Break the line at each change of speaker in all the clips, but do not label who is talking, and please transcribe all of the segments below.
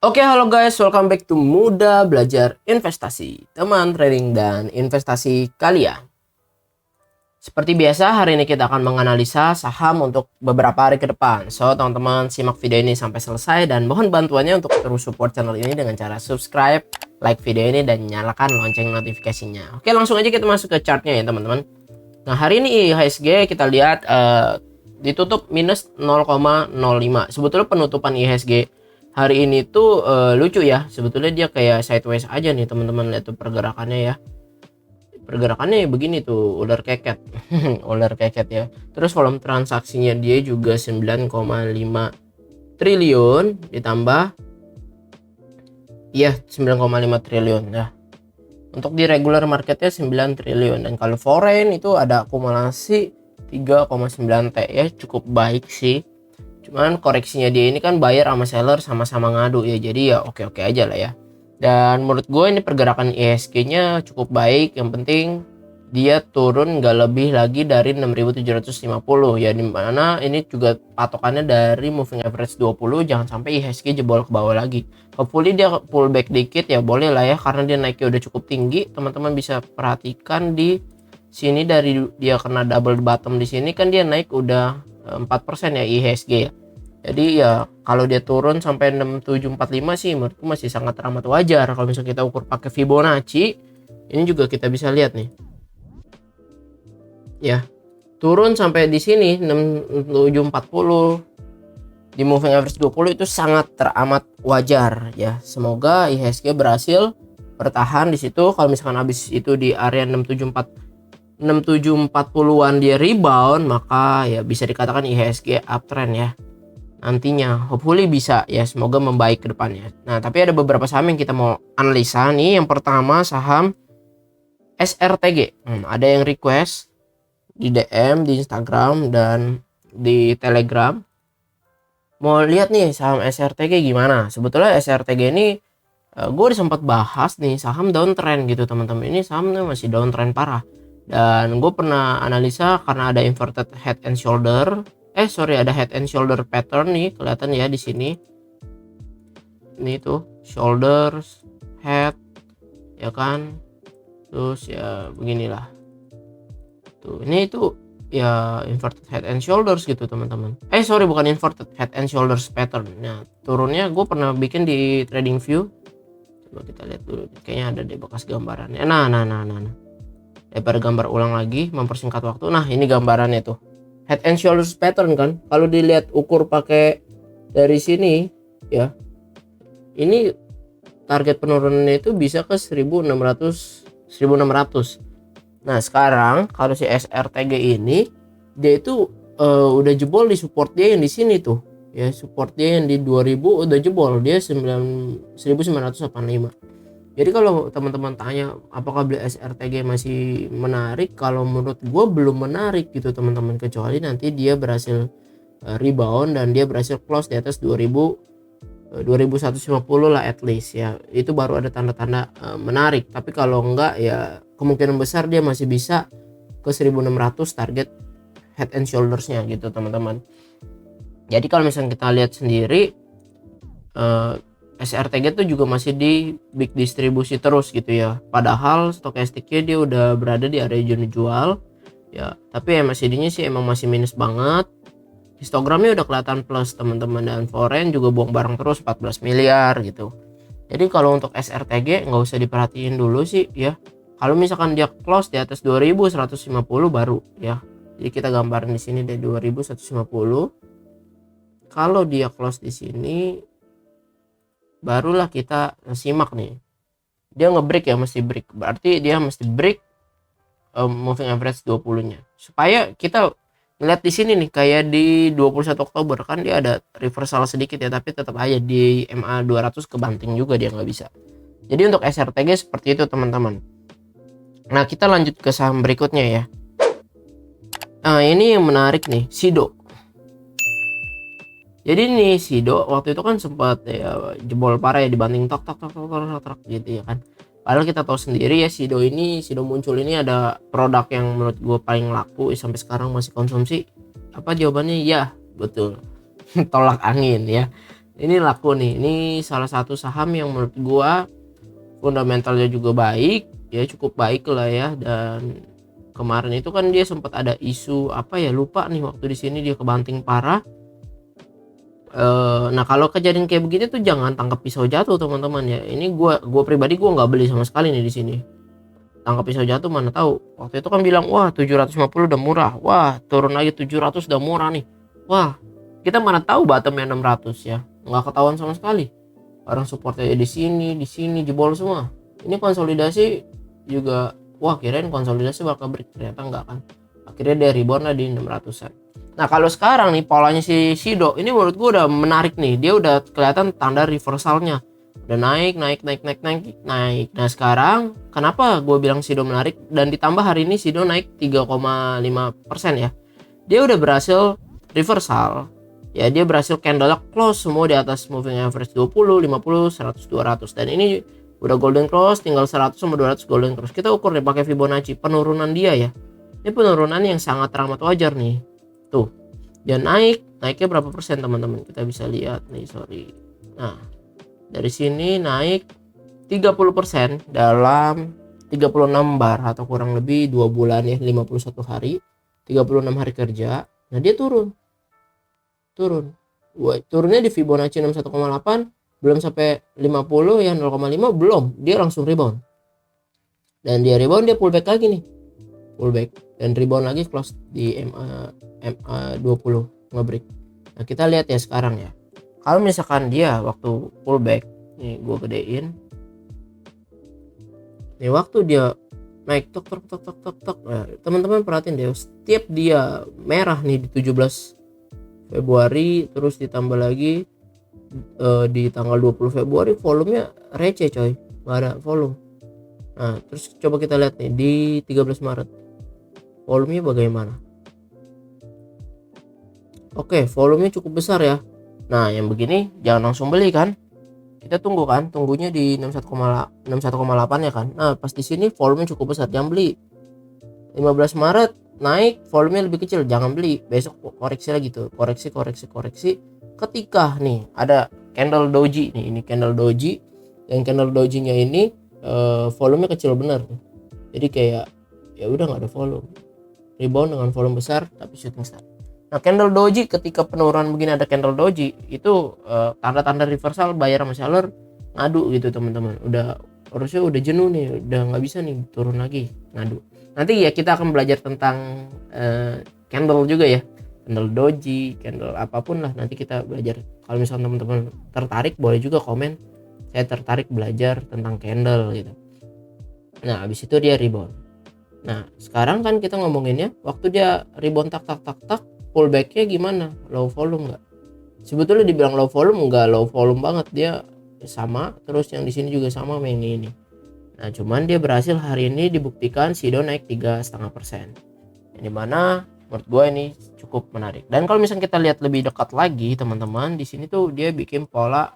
Oke, halo guys, welcome back to Muda Belajar Investasi, teman trading dan investasi kalian. Seperti biasa, hari ini kita akan menganalisa saham untuk beberapa hari ke depan. So, teman-teman simak video ini sampai selesai dan mohon bantuannya untuk terus support channel ini dengan cara subscribe, like video ini, dan nyalakan lonceng notifikasinya. Oke, langsung aja kita masuk ke chartnya ya teman-teman. Nah, hari ini IHSG kita lihat ditutup minus 0,05. Sebetulnya penutupan IHSG hari ini tuh lucu ya, sebetulnya dia kayak sideways aja nih teman-teman. Lihat tuh pergerakannya ya, pergerakannya begini tuh, ular keket ular keket ya. Terus volume transaksinya dia juga 9,5 triliun ditambah ya 9,5 triliun ya. Untuk di regular marketnya 9 triliun, dan kalau foreign itu ada akumulasi 3,9 T ya, cukup baik sih. Cuman koreksinya dia ini kan buyer sama seller sama-sama ngadu ya, jadi ya oke-oke aja lah ya. Dan menurut gue ini pergerakan IHSG-nya cukup baik. Yang penting dia turun nggak lebih lagi dari 6.750 ya, dimana ini juga patokannya dari moving average 20. Jangan sampai IHSG jebol ke bawah lagi. Hopefully dia pullback dikit ya, boleh lah ya, karena dia naiknya udah cukup tinggi. Teman-teman bisa perhatikan di sini, dari dia kena double bottom di sini kan dia naik udah 4% ya IHSG ya. Jadi ya kalau dia turun sampai 6745 sih menurutku masih sangat amat wajar. Kalau misalnya kita ukur pakai Fibonacci, ini juga kita bisa lihat nih. Ya, turun sampai di sini 6740 di moving average 20 itu sangat teramat wajar ya. Semoga IHSG berhasil bertahan di situ. Kalau misalkan habis itu di area 6740-an dia rebound, maka ya bisa dikatakan IHSG uptrend ya nantinya. Hopefully bisa ya, semoga membaik ke depannya. Nah, tapi ada beberapa saham yang kita mau analisa nih. Yang pertama saham SRTG. Ada yang request di DM di Instagram dan di Telegram mau lihat nih saham SRTG gimana. Sebetulnya SRTG ini gue udah sempat bahas nih, saham downtrend gitu teman-teman. Ini sahamnya masih downtrend parah. Dan gue pernah analisa karena ada inverted head and shoulder. Ada head and shoulder pattern nih, kelihatan ya di sini. Ini tuh shoulders, head, ya kan. Terus ya beginilah. Tuh, ini itu ya inverted head and shoulders gitu teman-teman. Bukan inverted head and shoulders pattern. Nah, turunnya gue pernah bikin di TradingView. Coba kita lihat dulu. Kayaknya ada deh bekas gambarannya. Nah. Daripada gambar ulang lagi, mempersingkat waktu. Nah, ini gambarannya tuh. Head and shoulders pattern kan. Kalau dilihat ukur pakai dari sini ya. Ini target penurunannya itu bisa ke 1600. Nah, sekarang kalau si SRTG ini dia itu udah jebol di support dia yang di sini tuh. Ya, support dia yang di 2000 udah jebol, dia 1985. Jadi kalau teman-teman tanya apakah beli SRTG masih menarik, kalau menurut gue belum menarik gitu teman-teman, kecuali nanti dia berhasil rebound dan dia berhasil close di atas 2150 lah at least ya. Itu baru ada tanda-tanda menarik. Tapi kalau enggak ya kemungkinan besar dia masih bisa ke 1600 target head and shouldersnya gitu teman-teman. Jadi kalau misalnya kita lihat sendiri SRTG tuh juga masih di big distribusi terus gitu ya. Padahal stokastiknya dia udah berada di area zona jual ya. Tapi MACD-nya sih emang masih minus banget. Histogramnya udah kelihatan plus teman-teman, dan foreign juga buang barang terus 14 miliar gitu. Jadi kalau untuk SRTG nggak usah diperhatiin dulu sih ya. Kalau misalkan dia close di atas 2150 baru ya. Jadi kita gambarin di sini deh 2150. Kalau dia close di sini barulah kita simak nih. Dia ngebreak ya, mesti break. Berarti dia mesti break moving average 20-nya. Supaya kita ngeliat di sini nih, kayak di 21 Oktober kan dia ada reversal sedikit ya, tapi tetap aja di MA 200 kebanting juga dia nggak bisa. Jadi untuk SRTG seperti itu teman-teman. Nah, kita lanjut ke saham berikutnya ya. Nah, ini yang menarik nih, Sido. Jadi nih Sido waktu itu kan sempat ya jebol parah ya, dibanding tok gitu ya kan. Padahal kita tahu sendiri ya, Sido muncul ini ada produk yang menurut gue paling laku sampai sekarang masih konsumsi. Apa jawabannya? Ya, betul. Tolak angin ya. Ini laku nih. Ini salah satu saham yang menurut gua fundamentalnya juga baik, ya cukup baik lah ya. Dan kemarin itu kan dia sempat ada isu apa ya, lupa nih, waktu di sini dia kebanting parah. Nah kalau kejadian kayak begitu tuh jangan tangkap pisau jatuh teman-teman ya. Ini gua pribadi gua nggak beli sama sekali nih di sini. Tangkap pisau jatuh mana tahu. Waktu itu kan bilang wah 750 udah murah. Wah turun lagi 700 udah murah nih. Wah kita mana tahu bottomnya 600 ya. Nggak ketahuan sama sekali. Orang supportnya di sini jebol semua. Ini konsolidasi juga, wah kirain konsolidasi bakal break, ternyata enggak kan. Akhirnya dia rebound lah di 600-an. Nah kalau sekarang nih polanya si Sido ini menurut gue udah menarik nih. Dia udah kelihatan tanda reversalnya. Udah naik. Nah sekarang kenapa gue bilang Sido menarik, dan ditambah hari ini Sido naik 3,5% ya. Dia udah berhasil reversal. Ya dia berhasil candle close semua di atas moving average 20, 50, 100, 200. Dan ini udah golden cross, tinggal 100 sama 200 golden cross. Kita ukur deh pakai Fibonacci penurunan dia ya. Ini penurunan yang sangat teramat wajar nih. Tuh. Dia naiknya berapa persen teman-teman? Kita bisa lihat nih, sorry. Nah, dari sini naik 30% dalam 36 bar atau kurang lebih 2 bulan ya, 51 hari, 36 hari kerja. Nah, dia turun. Turunnya di Fibonacci 61,8 belum sampai 50 ya, 0,5 belum, dia langsung rebound. Dan dia rebound, dia pullback lagi nih. Pullback dan rebound lagi, close di MA 20 ngebreak. Nah, kita lihat ya sekarang ya. Kalau misalkan dia waktu pullback, nih gue gedein. Nih waktu dia naik tok. Nah, teman-teman perhatiin deh, setiap dia merah nih di 17 Februari terus ditambah lagi di tanggal 20 Februari volumenya receh coy, nggak ada volume. Nah terus coba kita lihat nih di 13 Maret volumenya bagaimana. Oke, volumenya cukup besar ya. Nah yang begini jangan langsung beli kan, kita tunggunya di 61,8 ya kan. Nah pas di sini volumenya cukup besar, jangan beli. 15 Maret naik volumenya lebih kecil, jangan beli. Besok koreksi lagi tuh, koreksi. Ketika nih ada candle doji nih, ini candle doji, dan candle dojinya ini volumenya kecil bener. Jadi kayak ya udah nggak ada volume, rebound dengan volume besar tapi shooting star. Nah candle doji ketika penurunan begini ada candle doji itu tanda-tanda reversal, buyer sama seller ngadu gitu teman-teman. Harusnya udah jenuh nih, udah nggak bisa nih turun lagi, ngadu. Nanti ya kita akan belajar tentang candle juga ya, candle doji, candle apapun lah, nanti kita belajar. Kalau misalnya teman-teman tertarik boleh juga komen, saya tertarik belajar tentang candle gitu. Nah habis itu dia rebound. Nah sekarang kan kita ngomonginnya waktu dia rebound tak pullbacknya gimana, low volume nggak? Sebetulnya dibilang low volume nggak low volume banget, dia sama, terus yang di sini juga sama sama ini. Nah cuman dia berhasil hari ini dibuktikan Sido naik 3,5%, yang dimana menurut gue ini cukup menarik. Dan kalau misalnya kita lihat lebih dekat lagi teman-teman, di sini tuh dia bikin pola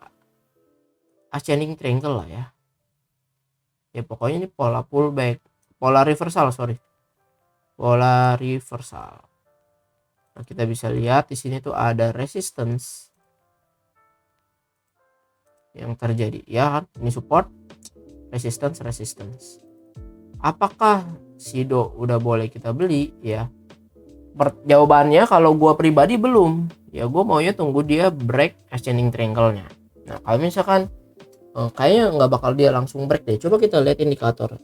ascending triangle lah ya. Ya pokoknya ini pola pullback, pola reversal. Nah kita bisa lihat di sini tuh ada resistance yang terjadi ya kan, ini support, resistance. Apakah Sido udah boleh kita beli ya? Jawabannya kalau gue pribadi belum. Ya gue maunya tunggu dia break ascending triangle-nya. Nah kalau misalkan kayaknya nggak bakal dia langsung break deh. Coba kita lihat indikator.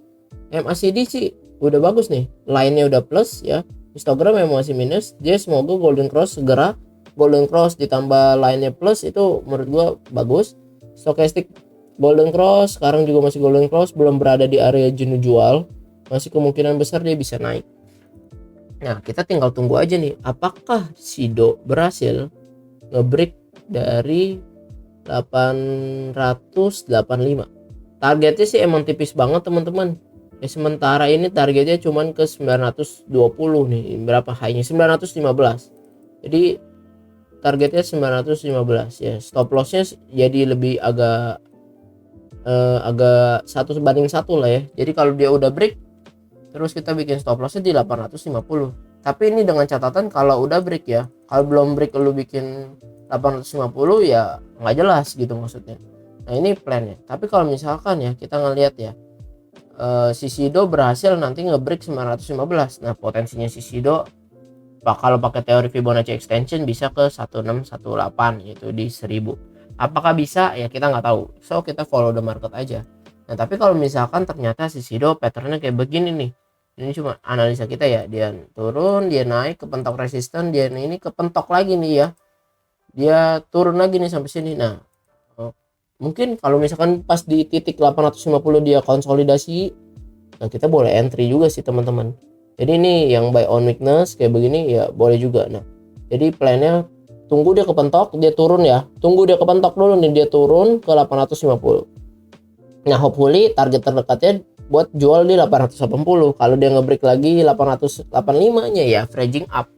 MACD sih udah bagus nih, line-nya udah plus ya. Histogram yang masih minus, dia semoga golden cross segera. Golden cross ditambah line-nya plus itu menurut gue bagus. Stochastic golden cross, sekarang juga masih golden cross, belum berada di area jenuh jual, masih kemungkinan besar dia bisa naik. Nah kita tinggal tunggu aja nih, apakah Sido berhasil ngebreak dari 885. Targetnya sih emang tipis banget teman-teman. Ya sementara ini targetnya cuman ke 920 nih, berapa high-nya 915. Jadi targetnya 915 ya, stop lossnya jadi lebih agak 1/1 lah ya. Jadi kalau dia udah break terus kita bikin stop lossnya di 850. Tapi ini dengan catatan kalau udah break ya, kalau belum break lu bikin 850 ya nggak jelas gitu maksudnya. Nah ini plannya. Tapi kalau misalkan ya kita ngelihat ya, si Sido berhasil nanti nge-break 915. Nah potensinya si Sido kalau pakai teori Fibonacci extension bisa ke 1618 yaitu di 1000. Apakah bisa? Ya kita nggak tahu. So kita follow the market aja. Nah tapi kalau misalkan ternyata si Sido patternnya kayak begini nih, ini cuma analisa kita ya, dia turun, dia naik kepentok resisten, dia ini kepentok lagi nih ya, dia turun lagi nih sampai sini. Nah mungkin kalau misalkan pas di titik 850 dia konsolidasi, nah kita boleh entry juga sih teman-teman. Jadi ini yang buy on weakness kayak begini ya boleh juga. Nah jadi plannya tunggu dia kepentok, dia turun ya, tunggu dia kepentok dulu nih, dia turun ke 850. Nah hopefully target terdekatnya buat jual di 880. Kalau dia ngebreak lagi 885 nya ya averaging up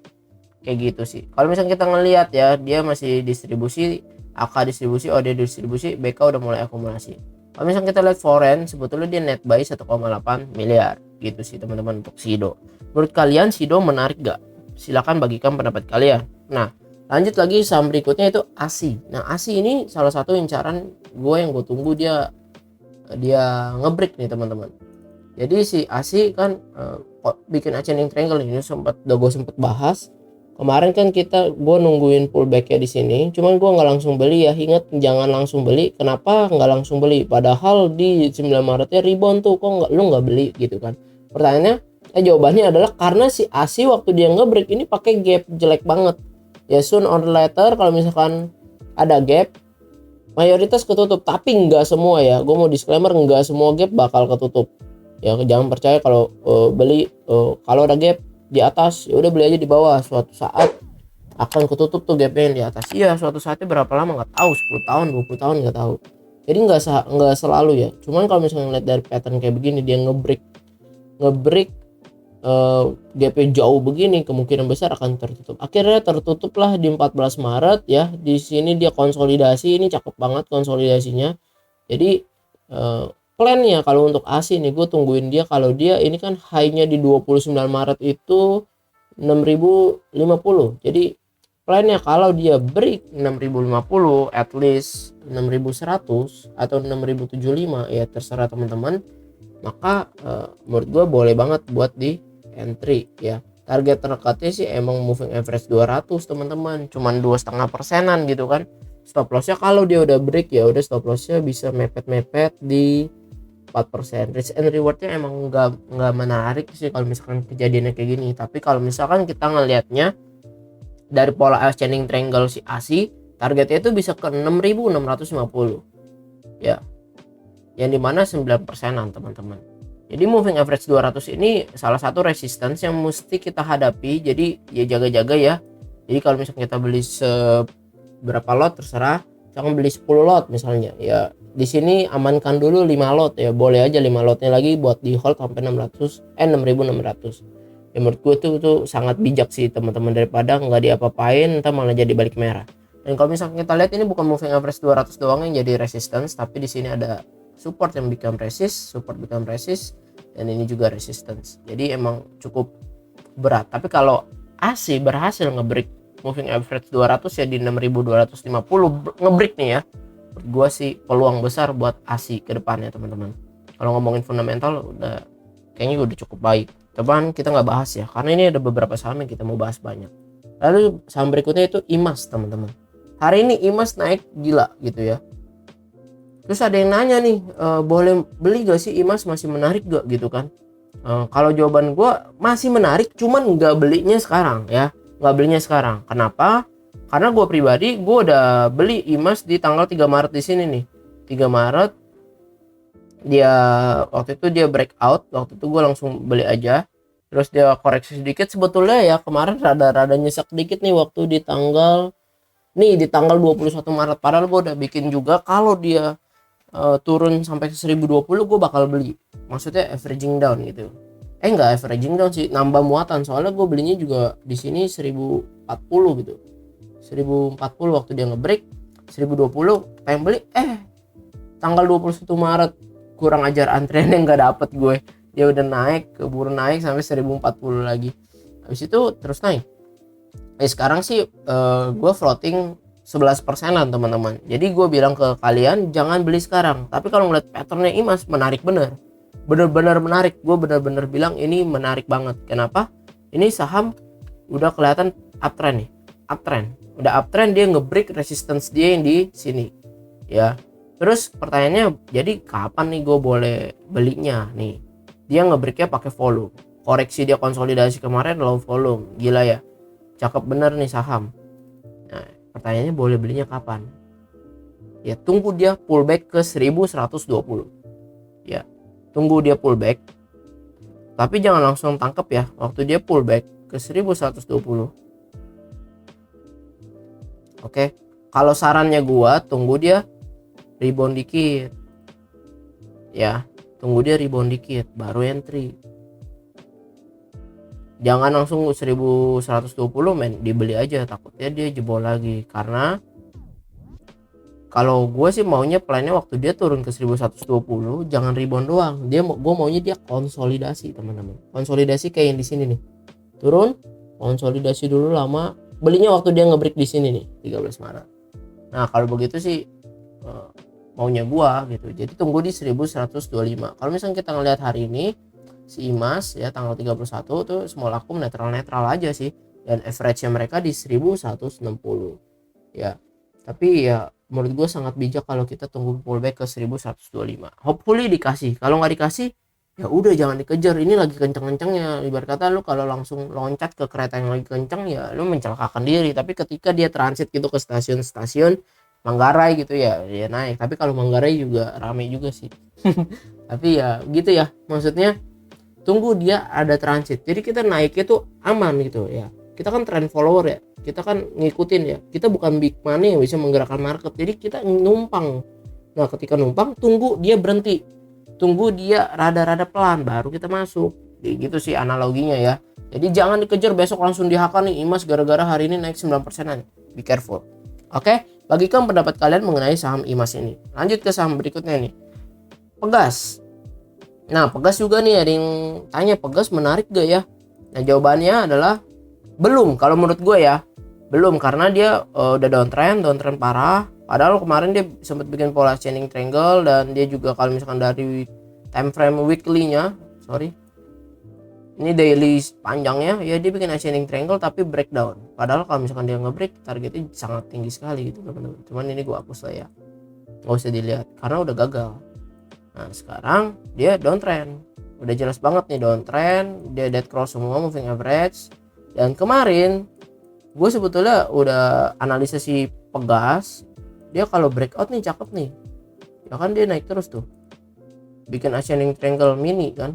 kayak gitu sih. Kalau misalnya kita ngelihat ya, dia masih distribusi, AK distribusi, OD distribusi, BK udah mulai akumulasi. Kalau misalnya kita lihat foreign, sebetulnya dia net buy 1,8 miliar gitu sih teman-teman untuk Sido. Menurut kalian Sido menarik gak? Silahkan bagikan pendapat kalian. Nah lanjut lagi saham berikutnya itu ASI. Nah ASI ini salah satu incaran gue yang gue tunggu, dia ngebreak nih teman-teman. Jadi si ASI kan bikin ascending triangle ini gue sempat bahas kemarin kan, gue nungguin pullbacknya di sini, cuman gue nggak langsung beli ya. Ingat jangan langsung beli. Kenapa nggak langsung beli? Padahal di 9 Maretnya rebound tuh, kok lu nggak beli gitu kan? Pertanyaannya, jawabannya adalah karena si ASI waktu dia ngebreak ini pakai gap jelek banget. Ya soon or later kalau misalkan ada gap, mayoritas ketutup, tapi nggak semua ya. Gue mau disclaimer, nggak semua gap bakal ketutup. Ya jangan percaya kalau beli kalau ada gap di atas ya udah beli aja di bawah, suatu saat akan ketutup tuh gapnya yang di atas. Iya suatu saatnya berapa lama nggak tahu, 10 tahun 20 tahun nggak tahu. Jadi nggak selalu ya. Cuman kalau misalnya ngeliat dari pattern kayak begini, dia ngebreak gapnya jauh begini, kemungkinan besar akan tertutup. Akhirnya tertutup lah di 14 Maret ya. Di sini dia konsolidasi, ini cakep banget konsolidasinya. Jadi plannya kalau untuk ASI nih, gue tungguin dia. Kalau dia ini kan high-nya di 29 Maret itu 6050. Jadi plannya kalau dia break 6050 at least 6100 atau 6075 ya terserah teman-teman, maka menurut gue boleh banget buat di entry ya. Target terdekatnya sih emang moving average 200 teman-teman, cuman 2,5%an gitu kan. Stop lossnya kalau dia udah break ya udah stop lossnya bisa mepet-mepet di 4%. Risk and rewardnya emang nggak menarik sih kalau misalkan kejadiannya kayak gini. Tapi kalau misalkan kita ngelihatnya dari pola ascending triangle si ASI, targetnya itu bisa ke 6.650 ya, yang dimana 9%an teman-teman. Jadi moving average 200 ini salah satu resistance yang mesti kita hadapi. Jadi ya jaga-jaga ya. Jadi kalau misalnya kita beli seberapa lot terserah, jangan beli 10 lot misalnya ya. Di sini amankan dulu 5 lot ya, boleh aja 5 lotnya lagi buat di hold sampai 6.600. Ya menurut gue tuh sangat bijak sih teman-teman, daripada nggak diapa-apain entar malah jadi balik merah. Dan kalau misalnya kita lihat ini bukan moving average 200 doang yang jadi resistance, tapi di sini ada support yang become resist, dan ini juga resistance. Jadi emang cukup berat. Tapi kalau ASI berhasil ngebreak moving average 200 ya di 6.250 ngebreak nih ya, gue sih peluang besar buat ASI ke depannya teman-teman. Kalau ngomongin fundamental udah kayaknya udah cukup baik. Teman kita nggak bahas ya, karena ini ada beberapa saham yang kita mau bahas banyak. Lalu saham berikutnya itu IMAS teman-teman. Hari ini IMAS naik gila gitu ya. Terus ada yang nanya nih, boleh beli gak sih IMAS, masih menarik gak gitu kan? Kalau jawaban gue masih menarik, cuman nggak belinya sekarang ya, nggak belinya sekarang. Kenapa? Karena gue pribadi gue udah beli IMAS di tanggal 3 Maret di sini nih. 3 Maret dia waktu itu dia breakout, waktu itu gue langsung beli aja. Terus dia koreksi sedikit sebetulnya ya, kemarin rada nyesek dikit nih waktu di tanggal 21 Maret. Padahal gue udah bikin juga kalau dia turun sampai ke 1020 gue bakal beli, maksudnya averaging down gitu. Enggak averaging down sih, nambah muatan, soalnya gue belinya juga di sini 1040 gitu, 1040 waktu dia ngebreak 1020 pengen beli, tanggal 21 Maret kurang ajar, antriannya nggak dapet gue, dia udah naik, keburu naik sampai 1040 lagi, habis itu terus naik. Sekarang sih gue floating 11%-an teman-teman. Jadi gue bilang ke kalian jangan beli sekarang, tapi kalau ngeliat patternnya IMAS menarik bener-bener menarik. Gue bener-bener bilang ini menarik banget. Kenapa? Ini saham udah kelihatan uptrend nih, udah uptrend, dia nge-break resistance dia yang di sini ya. Terus pertanyaannya, jadi kapan nih gue boleh belinya nih? Dia nge-breaknya pakai volume, koreksi dia konsolidasi kemarin low volume, gila ya, cakep bener nih saham. Nah pertanyaannya boleh belinya kapan? Ya tunggu dia pullback ke 1120 ya, tunggu dia pullback, tapi jangan langsung tangkep ya waktu dia pullback ke 1120. Oke, kalau sarannya gua tunggu dia rebound dikit ya, tunggu dia rebound dikit baru entry. Jangan langsung 1120 men, dibeli aja, takutnya dia jebol lagi. Karena kalau gue sih maunya plannya waktu dia turun ke 1120 jangan rebound doang, gue maunya dia konsolidasi teman-teman. Konsolidasi kayak yang di sini nih, turun konsolidasi dulu lama, belinya waktu dia ngebreak di sini nih 13 Maret. Nah kalau begitu sih maunya gua gitu. Jadi tunggu di 1125. Kalau misalnya kita ngelihat hari ini si IMAS ya tanggal 31 tuh small akum netral aja sih, dan average-nya mereka di 1160 ya. Tapi ya menurut gua sangat bijak kalau kita tunggu pullback ke 1125. Hopefully dikasih. Kalau nggak dikasih ya udah jangan dikejar. Ini lagi kenceng-kencengnya, ibarat kata lu kalau langsung loncat ke kereta yang lagi kenceng ya lu mencelakakan diri. Tapi ketika dia transit gitu ke stasiun-stasiun Manggarai gitu ya naik. Tapi kalau Manggarai juga rame juga sih. Tapi ya gitu ya, maksudnya tunggu dia ada transit, jadi kita naiknya tuh aman gitu ya. Kita kan trend follower ya, kita kan ngikutin ya, kita bukan big money yang bisa menggerakkan market, jadi kita numpang. Nah ketika numpang, tunggu dia berhenti, tunggu dia rada-rada pelan baru kita masuk. Jadi gitu sih analoginya ya. Jadi jangan dikejar besok langsung dihakan nih IMAS gara-gara hari ini naik 9%-an. Be careful. Oke, bagikan pendapat kalian mengenai saham IMAS ini. Lanjut ke saham berikutnya nih, Pegas. Nah Pegas juga nih ada yang tanya, Pegas menarik gak ya? Nah jawabannya adalah belum. Kalau menurut gue ya belum, karena dia udah downtrend parah. Padahal kemarin dia sempat bikin pola ascending triangle, dan dia juga kalau misalkan dari time frame weekly-nya, ini daily panjangnya ya, dia bikin ascending triangle tapi breakdown. Padahal kalau misalkan dia nge-break targetnya sangat tinggi sekali gitu teman-teman. Cuman ini gue hapus lah ya, nggak usah dilihat karena udah gagal. Nah sekarang dia downtrend, udah jelas banget nih downtrend, dia dead cross semua moving average. Dan kemarin gue sebetulnya udah analisis si Pegas, dia kalau breakout nih cakep nih ya kan, dia naik terus tuh, bikin ascending triangle mini kan.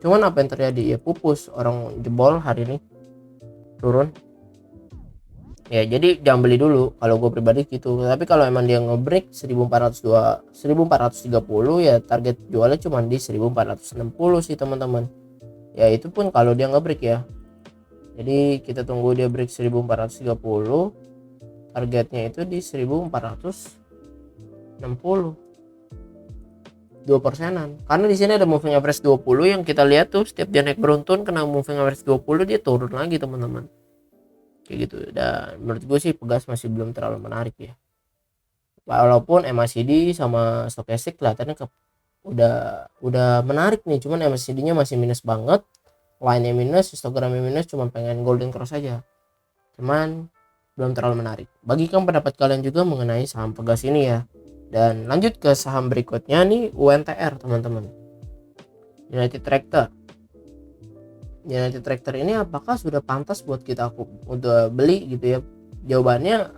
Cuman apa yang terjadi ya, pupus, orang jebol hari ini, turun ya. Jadi jangan beli dulu kalau gue pribadi gitu. Tapi kalau emang dia ngebreak 1430 ya, target jualnya cuma di 1460 sih teman-teman ya. Itu pun kalau dia ngebreak ya. Jadi kita tunggu dia break 1430, targetnya itu di 1460, 2%-an. Karena di sini ada moving average 20 yang kita lihat tuh, setiap dia naik beruntun kena moving average 20 dia turun lagi teman-teman. Kayak gitu. Dan menurut gue sih Pegas masih belum terlalu menarik ya. Walaupun MACD sama Stochastic kelihatannya udah menarik nih, cuman MACD-nya masih minus banget. Line-nya minus, histogramnya minus, cuman pengen golden cross aja. Cuman belum terlalu menarik. Bagikan pendapat kalian juga mengenai saham Pegas ini ya. Dan lanjut ke saham berikutnya nih, UNTR teman-teman, United Tractor. United Tractor ini apakah sudah pantas buat kita udah beli gitu ya? Jawabannya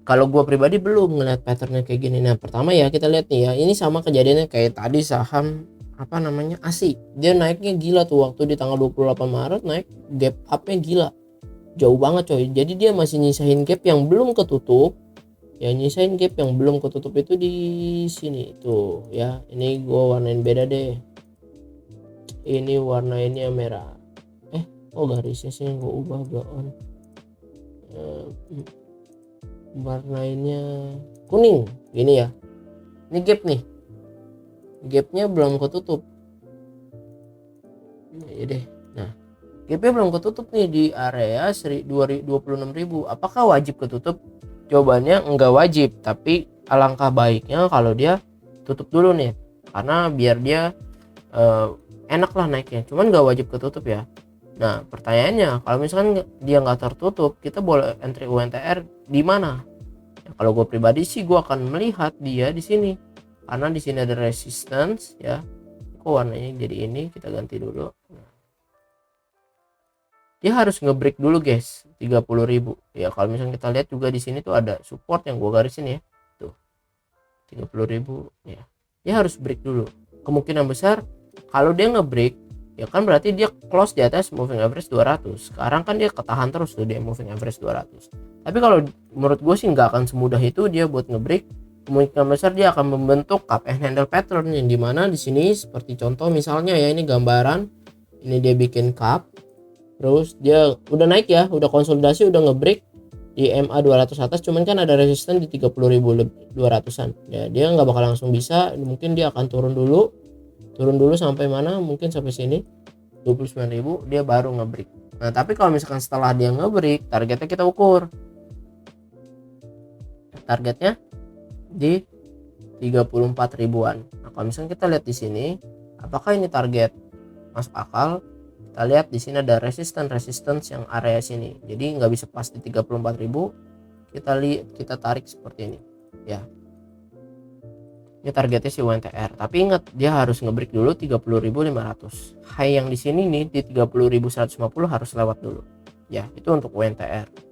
kalau gue pribadi belum ngeliat patternnya kayak gini. Nah pertama ya kita lihat nih ya, ini sama kejadiannya kayak tadi saham ASI. Dia naiknya gila tuh waktu di tanggal 28 Maret naik, gap up-nya gila, jauh banget coy. Jadi dia masih nyisain gap yang belum ketutup ya, nyisain gap yang belum ketutup itu di sini tuh ya. Ini gue warnain beda deh, ini warnainnya merah, garisnya sih gue ubah on, warnainnya kuning gini ya. Ini gap nih, gapnya belum ketutup ya deh. Nah GP belum ketutup nih di area 26.000. Apakah wajib ketutup? Jawabannya enggak wajib, tapi alangkah baiknya kalau dia tutup dulu nih, karena biar dia enak lah naiknya. Cuman enggak wajib ketutup ya. Nah pertanyaannya, kalau misalkan dia nggak tertutup, kita boleh entry UNTR di mana? Ya, kalau gue pribadi sih gue akan melihat dia di sini, karena di sini ada resistance ya. Kok warnanya jadi ini, kita ganti dulu. Dia harus ngebreak dulu guys, 30.000 ya. Kalau misalnya kita lihat juga di sini tuh ada support yang gue garisin ya, tuh 30.000 ya. Dia harus break dulu. Kemungkinan besar kalau dia ngebreak ya kan berarti dia close di atas moving average 200. Sekarang kan dia ketahan terus tuh dia moving average 200. Tapi kalau menurut gue sih nggak akan semudah itu dia buat ngebreak. Kemungkinan besar dia akan membentuk cup and handle pattern, yang dimana di sini seperti contoh misalnya ya, ini gambaran, ini dia bikin cup, terus dia udah naik ya, udah konsolidasi, udah ngebreak di MA 200 atas, cuman kan ada resisten di 30.200an ya. Dia nggak bakal langsung bisa, mungkin dia akan turun dulu sampai mana, mungkin sampai sini 29.000 dia baru ngebreak. Nah tapi kalau misalkan setelah dia ngebreak, targetnya kita ukur, targetnya di 34 ribuan. Nah kalau misalkan kita lihat di sini, apakah ini target masuk akal? Kita lihat di sini ada resistance yang area sini, jadi nggak bisa pas di 34.000. Kita tarik seperti ini ya. Ini targetnya si UNTR, tapi ingat dia harus ngebreak dulu 30.500. High yang di sini nih di 30.150 harus lewat dulu ya. Itu untuk UNTR.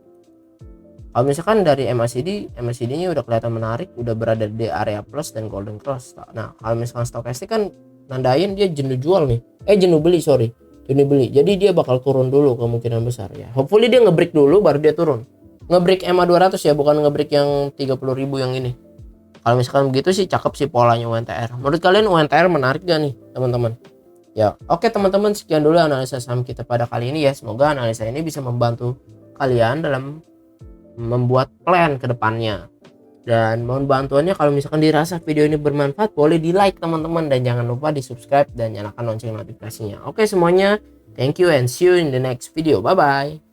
Kalau misalkan dari MACD-nya udah kelihatan menarik, udah berada di area plus dan golden cross. Nah kalau misalkan stokastik kan nandain dia jenuh jual nih, jenuh beli. Jadi dia bakal turun dulu kemungkinan besar ya. Hopefully dia ngebreak dulu baru dia turun. Ngebreak MA 200 ya, bukan ngebreak yang 30.000 yang ini. Kalau misalkan begitu sih cakep sih polanya UNTR. Menurut kalian UNTR menarik gak nih teman-teman? Ya oke teman-teman, sekian dulu analisa saham kita pada kali ini ya. Semoga analisa ini bisa membantu kalian dalam membuat plan ke depannya. Dan mohon bantuannya kalau misalkan dirasa video ini bermanfaat, boleh di like teman-teman, dan jangan lupa di subscribe dan nyalakan lonceng notifikasinya. Oke semuanya, thank you and see you in the next video. Bye bye.